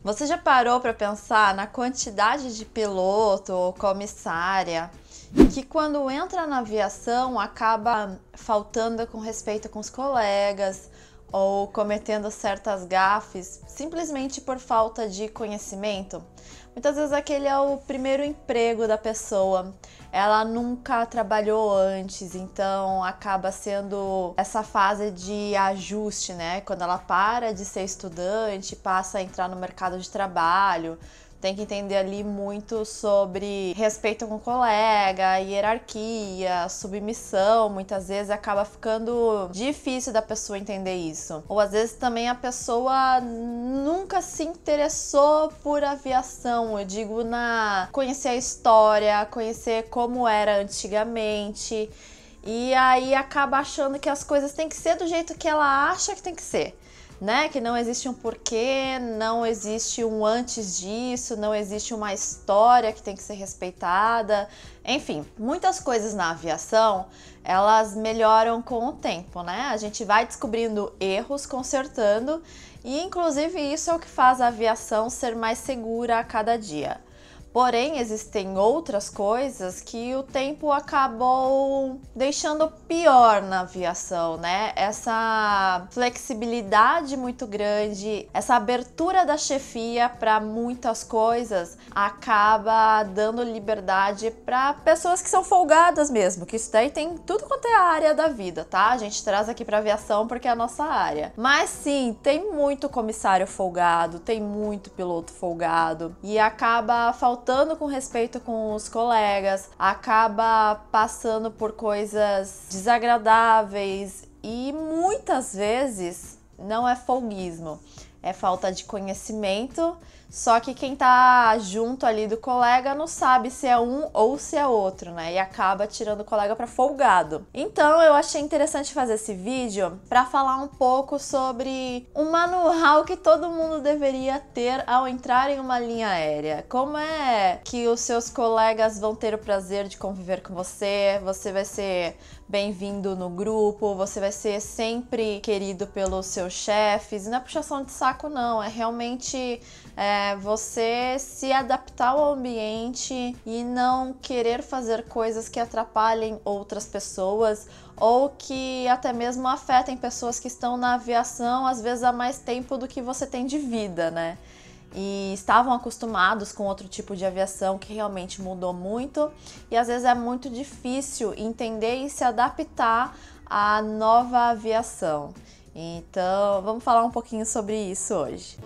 Você já parou para pensar na quantidade de piloto ou comissária que quando entra na aviação acaba faltando com respeito com os colegas ou cometendo certas gafes simplesmente por falta de conhecimento? Muitas vezes aquele é o primeiro emprego da pessoa, ela nunca trabalhou antes, então acaba sendo essa fase de ajuste, né? Quando ela para de ser estudante, passa a entrar no mercado de trabalho, tem que entender ali muito sobre respeito com o colega, hierarquia, submissão. Muitas vezes acaba ficando difícil da pessoa entender isso. Ou às vezes também a pessoa nunca se interessou por aviação. Eu digo conhecer a história, conhecer como era antigamente. E aí acaba achando que as coisas têm que ser do jeito que ela acha que tem que ser. Né? Que não existe um porquê, não existe um antes disso, não existe uma história que tem que ser respeitada. Enfim, muitas coisas na aviação, elas melhoram com o tempo, né? A gente vai descobrindo erros, consertando, e inclusive isso é o que faz a aviação ser mais segura a cada dia. Porém, existem outras coisas que o tempo acabou deixando pior na aviação, né? Essa flexibilidade muito grande, essa abertura da chefia para muitas coisas acaba dando liberdade para pessoas que são folgadas mesmo, que isso daí tem tudo quanto é a área da vida, tá? A gente traz aqui para aviação porque é a nossa área. Mas sim, tem muito comissário folgado, tem muito piloto folgado e acaba faltando com respeito com os colegas, acaba passando por coisas desagradáveis e muitas vezes não é folguismo, é falta de conhecimento, só que quem tá junto ali do colega não sabe se é um ou se é outro, né? E acaba tirando o colega para folgado. Então eu achei interessante fazer esse vídeo para falar um pouco sobre um manual que todo mundo deveria ter ao entrar em uma linha aérea. Como é que os seus colegas vão ter o prazer de conviver com você, você vai ser bem-vindo no grupo, você vai ser sempre querido pelos seus chefes. E não é puxação de saco não, é realmente você se adaptar ao ambiente e não querer fazer coisas que atrapalhem outras pessoas ou que até mesmo afetem pessoas que estão na aviação, às vezes há mais tempo do que você tem de vida, né? E estavam acostumados com outro tipo de aviação que realmente mudou muito e às vezes é muito difícil entender e se adaptar à nova aviação. Então, vamos falar um pouquinho sobre isso hoje.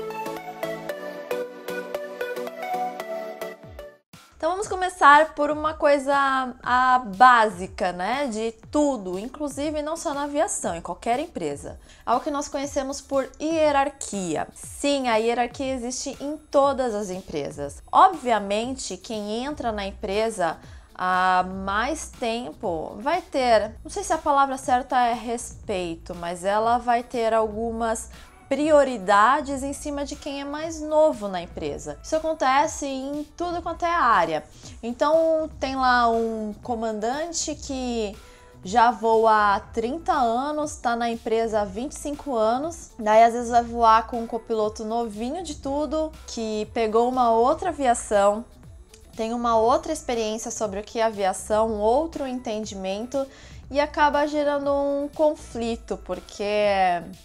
Então vamos começar por uma coisa básica, né, de tudo, inclusive não só na aviação, em qualquer empresa. Algo que nós conhecemos por hierarquia. Sim, a hierarquia existe em todas as empresas. Obviamente, quem entra na empresa há mais tempo vai ter, não sei se a palavra certa é respeito, mas ela vai ter algumas prioridades em cima de quem é mais novo na empresa. Isso acontece em tudo quanto é área. Então tem lá um comandante que já voa há 30 anos, está na empresa há 25 anos, daí às vezes vai voar com um copiloto novinho de tudo, que pegou uma outra aviação, tem uma outra experiência sobre o que é aviação, um outro entendimento, e acaba gerando um conflito, porque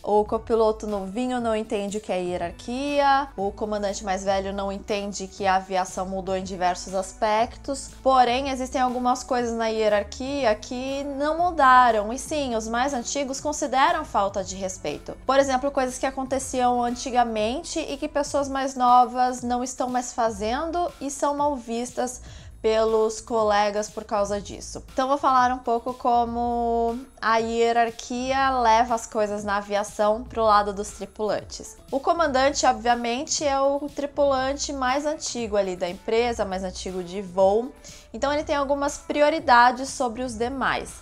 o copiloto novinho não entende o que é hierarquia, o comandante mais velho não entende que a aviação mudou em diversos aspectos, porém existem algumas coisas na hierarquia que não mudaram, e sim, os mais antigos consideram falta de respeito. Por exemplo, coisas que aconteciam antigamente e que pessoas mais novas não estão mais fazendo e são mal vistas pelos colegas por causa disso. Então vou falar um pouco como a hierarquia leva as coisas na aviação para o lado dos tripulantes. O comandante, obviamente, é o tripulante mais antigo ali da empresa, mais antigo de voo, então ele tem algumas prioridades sobre os demais.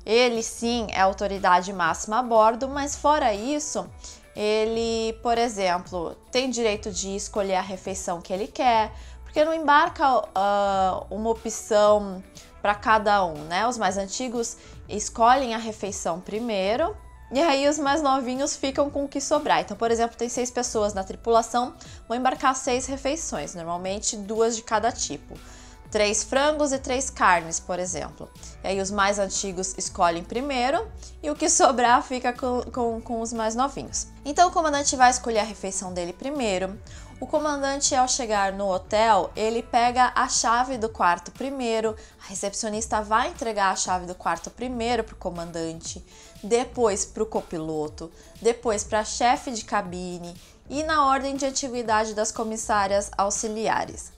Ele sim é a autoridade máxima a bordo, mas fora isso, ele, por exemplo, tem direito de escolher a refeição que ele quer, porque não embarca uma opção para cada um, né? Os mais antigos escolhem a refeição primeiro E aí os mais novinhos ficam com o que sobrar. Então, por exemplo, tem 6 pessoas na tripulação, vão embarcar 6 refeições, normalmente 2 de cada tipo. 3 frangos e 3 carnes, por exemplo. E aí os mais antigos escolhem primeiro e o que sobrar fica com os mais novinhos. Então o comandante vai escolher a refeição dele primeiro. O comandante, ao chegar no hotel, ele pega a chave do quarto primeiro, a recepcionista vai entregar a chave do quarto primeiro para o comandante, depois para o copiloto, depois para a chefe de cabine e na ordem de antiguidade das comissárias auxiliares.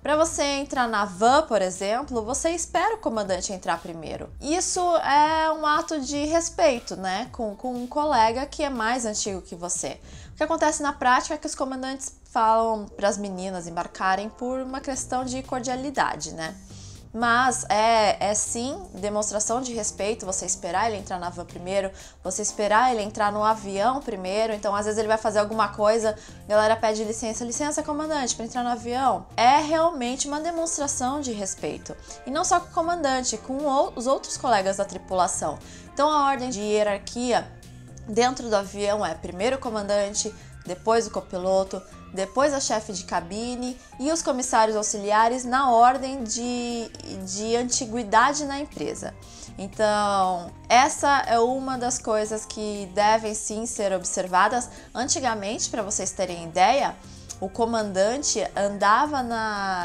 Para você entrar na van, por exemplo, você espera o comandante entrar primeiro. Isso é um ato de respeito, né, com um colega que é mais antigo que você. O que acontece na prática é que os comandantes falam para as meninas embarcarem por uma questão de cordialidade, né? Mas é sim demonstração de respeito você esperar ele entrar na van primeiro, você esperar ele entrar no avião primeiro. Então, às vezes ele vai fazer alguma coisa, a galera pede licença, licença, comandante, para entrar no avião. É realmente uma demonstração de respeito. E não só com o comandante, com os outros colegas da tripulação. Então, a ordem de hierarquia dentro do avião é primeiro o comandante, depois o copiloto, depois a chefe de cabine e os comissários auxiliares na ordem de antiguidade na empresa. Então, essa é uma das coisas que devem sim ser observadas. Antigamente, para vocês terem ideia, o comandante andava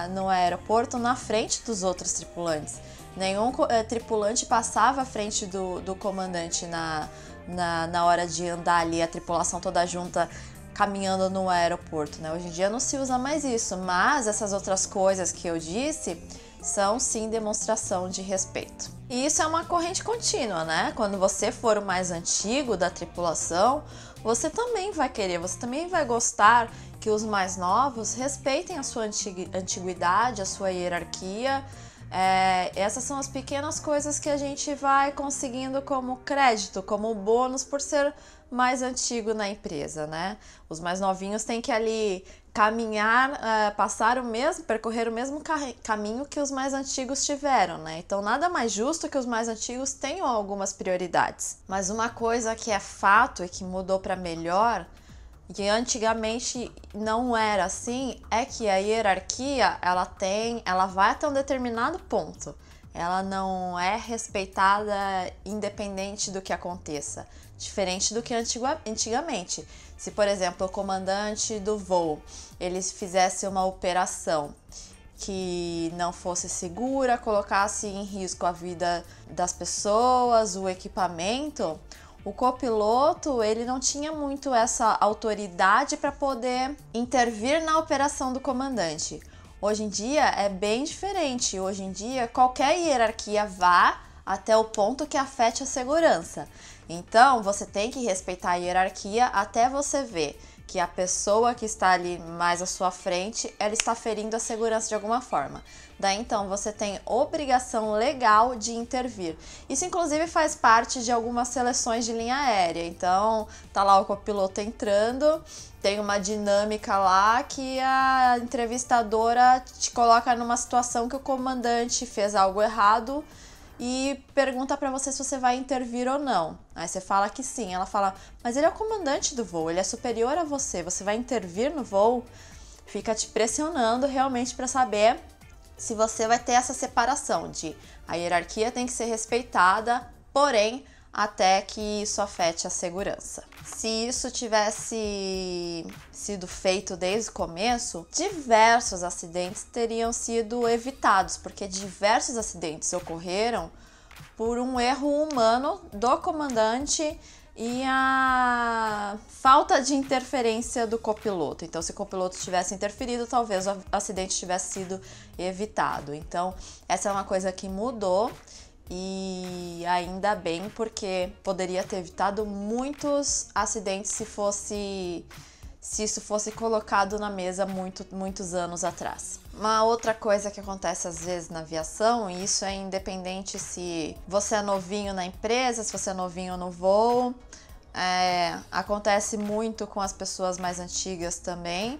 no aeroporto na frente dos outros tripulantes. Nenhum tripulante passava à frente do comandante na hora de andar ali, a tripulação toda junta caminhando no aeroporto, né? Hoje em dia não se usa mais isso, mas essas outras coisas que eu disse são sim demonstração de respeito. E isso é uma corrente contínua, né? Quando você for o mais antigo da tripulação, você também vai querer, você também vai gostar que os mais novos respeitem a sua antiguidade, a sua hierarquia. Essas são as pequenas coisas que a gente vai conseguindo como crédito, como bônus por ser mais antigo na empresa, né? Os mais novinhos têm que ali caminhar, percorrer o mesmo caminho que os mais antigos tiveram, né? Então nada mais justo que os mais antigos tenham algumas prioridades. Mas uma coisa que é fato e que mudou para melhor, que antigamente não era assim, é que a hierarquia ela vai até um determinado ponto. Ela não é respeitada independente do que aconteça, diferente do que antigamente. Se, por exemplo, o comandante do voo ele fizesse uma operação que não fosse segura, colocasse em risco a vida das pessoas, o equipamento, o copiloto ele não tinha muito essa autoridade para poder intervir na operação do comandante. Hoje em dia é bem diferente. Hoje em dia qualquer hierarquia vá até o ponto que afete a segurança. Então você tem que respeitar a hierarquia até você ver que a pessoa que está ali mais à sua frente, ela está ferindo a segurança de alguma forma. Daí então você tem obrigação legal de intervir. Isso inclusive faz parte de algumas seleções de linha aérea. Então tá lá o copiloto entrando, tem uma dinâmica lá que a entrevistadora te coloca numa situação que o comandante fez algo errado e pergunta para você se você vai intervir ou não. Aí você fala que sim. Ela fala, mas ele é o comandante do voo, ele é superior a você, você vai intervir no voo? Fica te pressionando realmente para saber se você vai ter essa separação de a hierarquia tem que ser respeitada, porém até que isso afete a segurança. Se isso tivesse sido feito desde o começo, diversos acidentes teriam sido evitados, porque diversos acidentes ocorreram por um erro humano do comandante e a falta de interferência do copiloto. Então, se o copiloto tivesse interferido, talvez o acidente tivesse sido evitado. Então, essa é uma coisa que mudou. E ainda bem, porque poderia ter evitado muitos acidentes se isso fosse colocado na mesa muitos anos atrás. Uma outra coisa que acontece às vezes na aviação, e isso é independente se você é novinho na empresa, se você é novinho no voo, acontece muito com as pessoas mais antigas também,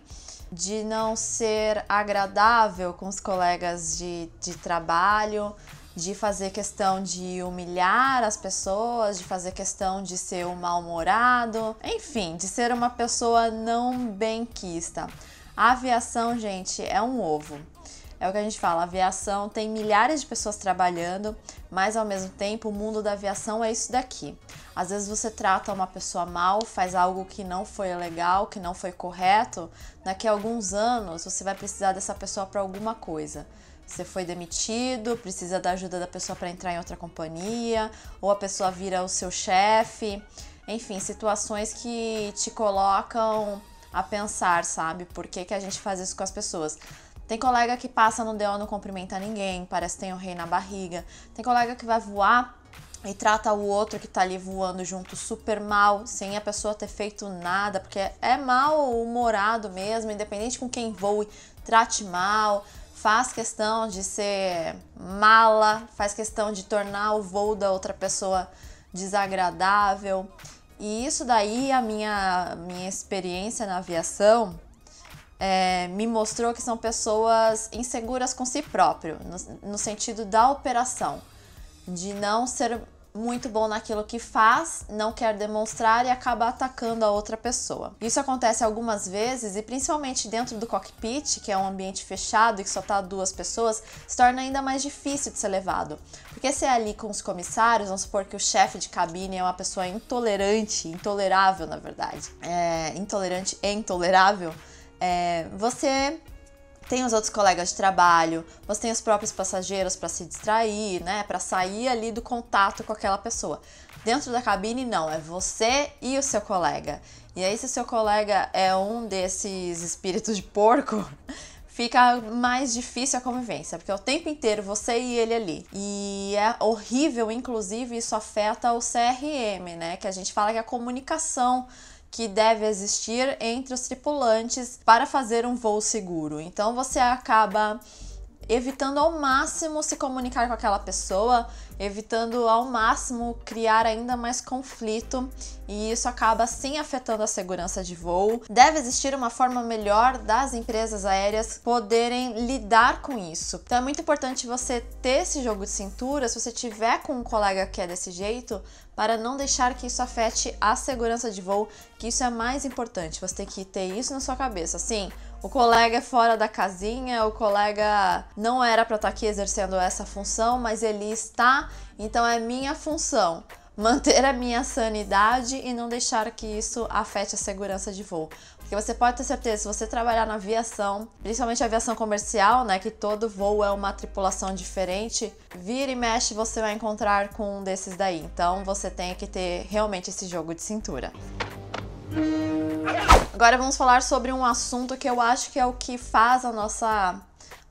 de não ser agradável com os colegas de trabalho, de fazer questão de humilhar as pessoas, de fazer questão de ser um mal-humorado, enfim, de ser uma pessoa não benquista. A aviação, gente, é um ovo. É o que a gente fala, a aviação tem milhares de pessoas trabalhando, mas ao mesmo tempo o mundo da aviação é isso daqui. Às vezes você trata uma pessoa mal, faz algo que não foi legal, que não foi correto, daqui a alguns anos você vai precisar dessa pessoa para alguma coisa. Você foi demitido, precisa da ajuda da pessoa para entrar em outra companhia, ou a pessoa vira o seu chefe, enfim, situações que te colocam a pensar, sabe? Por que que a gente faz isso com as pessoas? Tem colega que passa no DO, não cumprimenta ninguém, parece que tem um rei na barriga. Tem colega que vai voar e trata o outro que tá ali voando junto super mal, sem a pessoa ter feito nada, porque é mal-humorado mesmo, independente com quem voe, trate mal, faz questão de ser mala, faz questão de tornar o voo da outra pessoa desagradável. E isso daí, a minha experiência na aviação, me mostrou que são pessoas inseguras com si próprio, no sentido da operação, de não ser muito bom naquilo que faz, não quer demonstrar e acaba atacando a outra pessoa. Isso acontece algumas vezes e principalmente dentro do cockpit, que é um ambiente fechado e que só tá duas pessoas, se torna ainda mais difícil de ser levado. Porque se é ali com os comissários, vamos supor que o chefe de cabine é uma pessoa intolerável na verdade, intolerante e intolerável, você tem os outros colegas de trabalho, você tem os próprios passageiros para se distrair, né, para sair ali do contato com aquela pessoa. Dentro da cabine não, é você e o seu colega. E aí se o seu colega é um desses espíritos de porco, fica mais difícil a convivência, porque é o tempo inteiro você e ele ali. E é horrível, inclusive isso afeta o CRM, né, que a gente fala que é a comunicação que deve existir entre os tripulantes para fazer um voo seguro. Então você acaba evitando ao máximo se comunicar com aquela pessoa, evitando ao máximo criar ainda mais conflito, e isso acaba sim afetando a segurança de voo. Deve existir uma forma melhor das empresas aéreas poderem lidar com isso. Então é muito importante você ter esse jogo de cintura, se você tiver com um colega que é desse jeito, para não deixar que isso afete a segurança de voo, que isso é mais importante. Você tem que ter isso na sua cabeça. Sim, o colega é fora da casinha, o colega não era para estar aqui exercendo essa função, mas ele está, então é minha função manter a minha sanidade e não deixar que isso afete a segurança de voo. Porque você pode ter certeza, se você trabalhar na aviação, principalmente a aviação comercial, né, que todo voo é uma tripulação diferente, vira e mexe você vai encontrar com um desses daí. Então você tem que ter realmente esse jogo de cintura. Agora vamos falar sobre um assunto que eu acho que é o que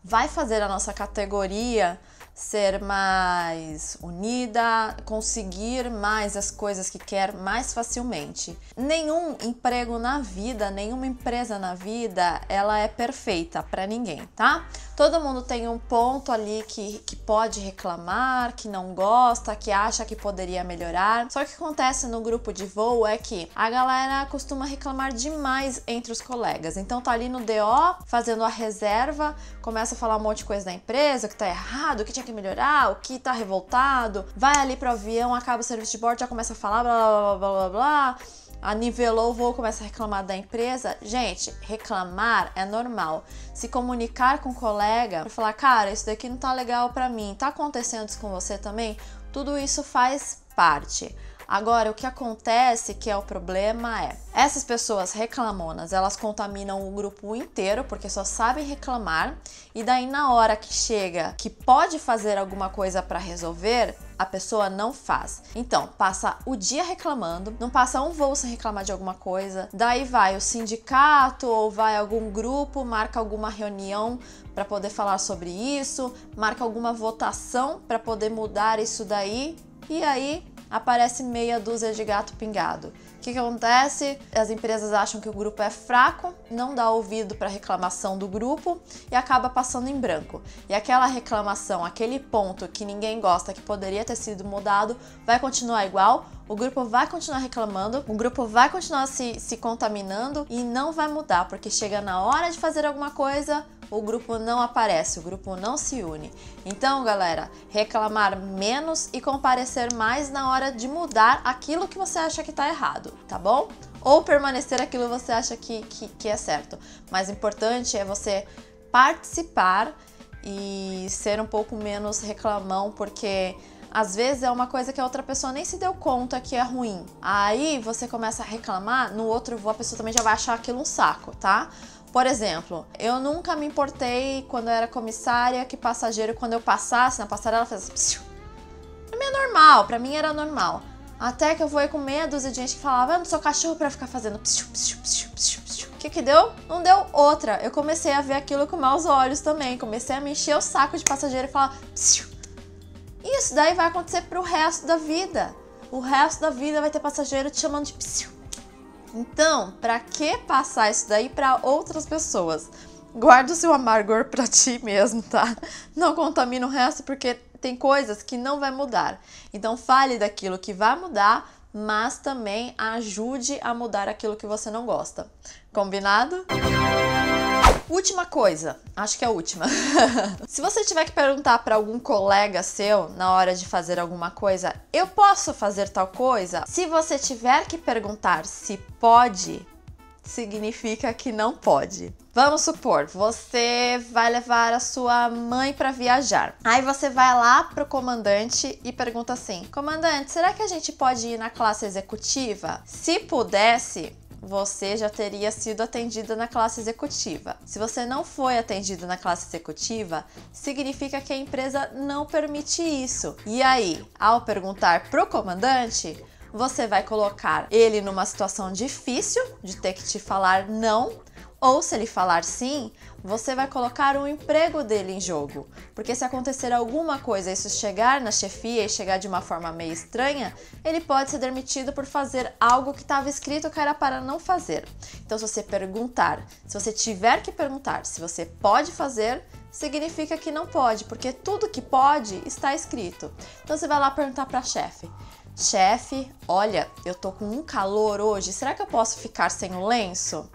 vai fazer a nossa categoria ser mais unida, conseguir mais as coisas que quer mais facilmente. Nenhum emprego na vida, nenhuma empresa na vida, ela é perfeita para ninguém, tá? Todo mundo tem um ponto ali que pode reclamar, que não gosta, que acha que poderia melhorar. Só que o que acontece no grupo de voo é que a galera costuma reclamar demais entre os colegas. Então tá ali no DO, fazendo a reserva, começa a falar um monte de coisa da empresa, o que tá errado, o que tinha que melhorar, o que tá revoltado. Vai ali pro avião, acaba o serviço de bordo, já começa a falar blá blá blá blá blá blá. Nivelou o voo, começa a reclamar da empresa. Gente, reclamar é normal. Se comunicar com o colega para falar, cara, isso daqui não tá legal pra mim, tá acontecendo isso com você também? Tudo isso faz parte. Agora, o que acontece, que é o problema, essas pessoas reclamonas, elas contaminam o grupo inteiro, porque só sabem reclamar, e daí na hora que chega, que pode fazer alguma coisa para resolver, a pessoa não faz. Então, passa o dia reclamando, não passa um voo sem reclamar de alguma coisa, daí vai o sindicato ou vai algum grupo, marca alguma reunião para poder falar sobre isso, marca alguma votação para poder mudar isso daí, e aí aparece meia dúzia de gato pingado. O que acontece? As empresas acham que o grupo é fraco, não dá ouvido para a reclamação do grupo e acaba passando em branco. E aquela reclamação, aquele ponto que ninguém gosta, que poderia ter sido mudado, vai continuar igual, o grupo vai continuar reclamando, o grupo vai continuar se contaminando e não vai mudar, porque chega na hora de fazer alguma coisa, o grupo não aparece, o grupo não se une. Então, galera, reclamar menos e comparecer mais na hora de mudar aquilo que você acha que tá errado, tá bom? Ou permanecer aquilo que você acha que é certo. Mais importante é você participar e ser um pouco menos reclamão, porque às vezes é uma coisa que a outra pessoa nem se deu conta que é ruim. Aí você começa a reclamar, no outro voo a pessoa também já vai achar aquilo um saco, tá? Por exemplo, eu nunca me importei quando eu era comissária que passageiro, quando eu passasse na passarela, fazia assim, pra mim é normal, pra mim era normal. Até que eu vou com meia dúzia de gente que falava, eu não sou cachorro pra ficar fazendo psiu, psiu, psiu, psiu, psiu. O que deu? Não deu outra. Eu comecei a ver aquilo com maus olhos também. Comecei a me encher o saco de passageiro e falar psiu. Isso daí vai acontecer pro resto da vida. O resto da vida vai ter passageiro te chamando de psiu. Então, pra que passar isso daí pra outras pessoas? Guarda o seu amargor pra ti mesmo, tá? Não contamina o resto, porque tem coisas que não vai mudar. Então, fale daquilo que vai mudar, mas também ajude a mudar aquilo que você não gosta. Combinado? Última coisa, acho que é a última. Se você tiver que perguntar para algum colega seu na hora de fazer alguma coisa, eu posso fazer tal coisa? Se você tiver que perguntar se pode, significa que não pode. Vamos supor, você vai levar a sua mãe para viajar. Aí você vai lá pro comandante e pergunta assim: comandante, será que a gente pode ir na classe executiva? Se pudesse, você já teria sido atendida na classe executiva. Se você não foi atendido na classe executiva, significa que a empresa não permite isso. E aí, ao perguntar pro comandante, você vai colocar ele numa situação difícil de ter que te falar não, ou se ele falar sim, você vai colocar o emprego dele em jogo. Porque se acontecer alguma coisa e isso chegar na chefia e chegar de uma forma meio estranha, ele pode ser demitido por fazer algo que estava escrito que era para não fazer. Então, se você perguntar, se você tiver que perguntar se você pode fazer, significa que não pode, porque tudo que pode está escrito. Então, você vai lá perguntar para a chefe: chefe, olha, eu tô com um calor hoje, será que eu posso ficar sem o lenço?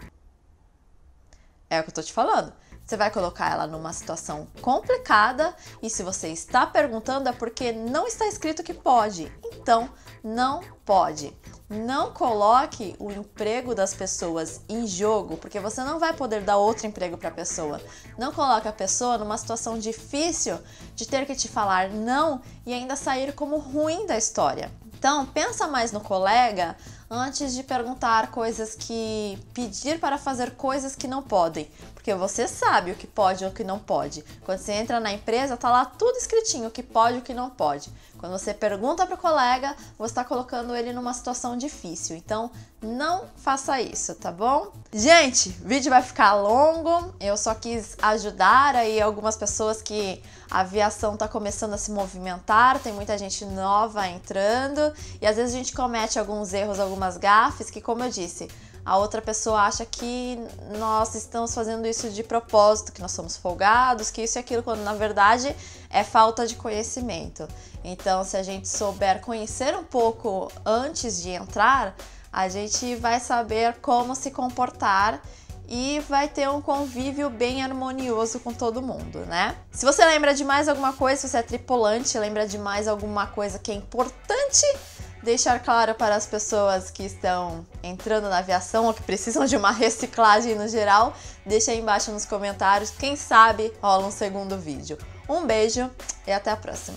É o que eu tô te falando. Você vai colocar ela numa situação complicada e se você está perguntando é porque não está escrito que pode. Então, não pode. Não coloque o emprego das pessoas em jogo, porque você não vai poder dar outro emprego para a pessoa. Não coloque a pessoa numa situação difícil de ter que te falar não e ainda sair como ruim da história. Então, pensa mais no colega antes de perguntar coisas que... pedir para fazer coisas que não podem. Porque você sabe o que pode e o que não pode. Quando você entra na empresa, tá lá tudo escritinho, o que pode e o que não pode. Quando você pergunta para o colega, você está colocando ele numa situação difícil. Então, não faça isso, tá bom? Gente, o vídeo vai ficar longo. Eu só quis ajudar aí algumas pessoas que a aviação tá começando a se movimentar. Tem muita gente nova entrando. E às vezes a gente comete alguns erros, algumas gafes que, como eu disse, a outra pessoa acha que nós estamos fazendo isso de propósito, que nós somos folgados, que isso e aquilo, quando na verdade é falta de conhecimento. Então, se a gente souber conhecer um pouco antes de entrar, a gente vai saber como se comportar e vai ter um convívio bem harmonioso com todo mundo, né? Se você lembra de mais alguma coisa, se você é tripulante, lembra de mais alguma coisa que é importante deixar claro para as pessoas que estão entrando na aviação ou que precisam de uma reciclagem no geral, deixa aí embaixo nos comentários. Quem sabe rola um segundo vídeo. Um beijo e até a próxima!